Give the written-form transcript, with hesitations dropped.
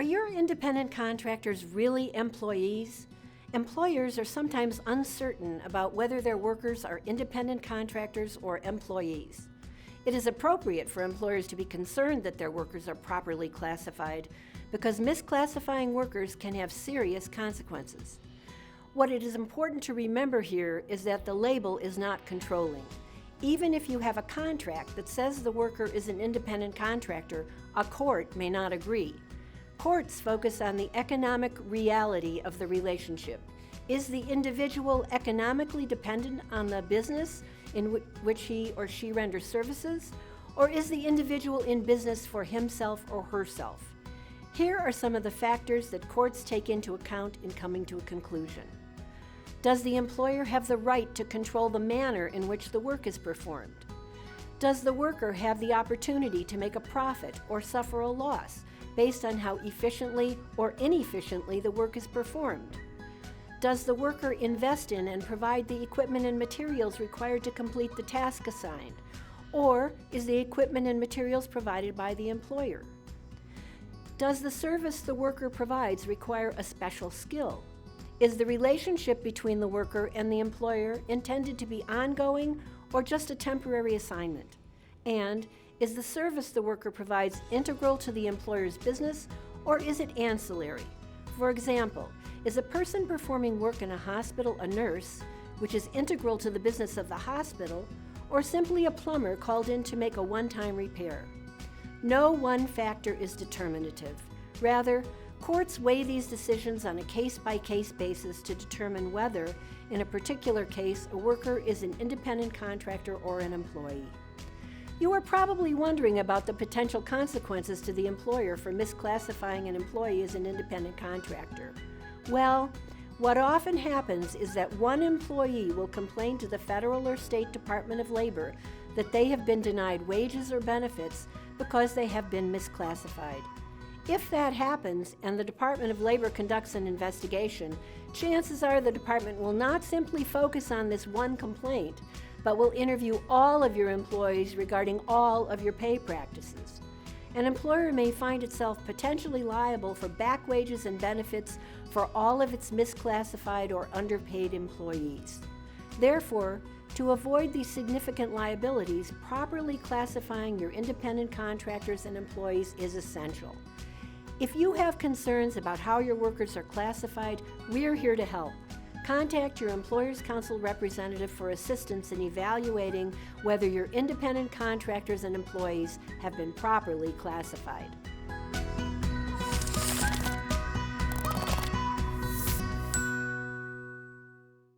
your independent contractors really employees? Employers are sometimes uncertain about whether their workers are independent contractors or employees. It is appropriate for employers to be concerned that their workers are properly classified because misclassifying workers can have serious consequences. What it is important to remember here is that the label is not controlling. Even if you have a contract that says the worker is an independent contractor, a court may not agree. Courts focus on the economic reality of the relationship. Is the individual economically dependent on the business in which he or she renders services, or is the individual in business for himself or herself? Here are some of the factors that courts take into account in coming to a conclusion. Does the employer have the right to control the manner in which the work is performed? Does the worker have the opportunity to make a profit or suffer a loss based on how efficiently or inefficiently the work is performed? Does the worker invest in and provide the equipment and materials required to complete the task assigned? Or is the equipment and materials provided by the employer? Does the service the worker provides require a special skill? Is the relationship between the worker and the employer intended to be ongoing or just a temporary assignment? And is the service the worker provides integral to the employer's business, or is it ancillary? For example, is a person performing work in a hospital a nurse, which is integral to the business of the hospital, or simply a plumber called in to make a one-time repair? No one factor is determinative. Rather, courts weigh these decisions on a case-by-case basis to determine whether, in a particular case, a worker is an independent contractor or an employee. You are probably wondering about the potential consequences to the employer for misclassifying an employee as an independent contractor. Well, what often happens is that one employee will complain to the federal or state Department of Labor that they have been denied wages or benefits because they have been misclassified. If that happens and the Department of Labor conducts an investigation, chances are the department will not simply focus on this one complaint, but will interview all of your employees regarding all of your pay practices. An employer may find itself potentially liable for back wages and benefits for all of its misclassified or underpaid employees. Therefore, to avoid these significant liabilities, properly classifying your independent contractors and employees is essential. If you have concerns about how your workers are classified, we're here to help. Contact your Employers Council representative for assistance in evaluating whether your independent contractors and employees have been properly classified.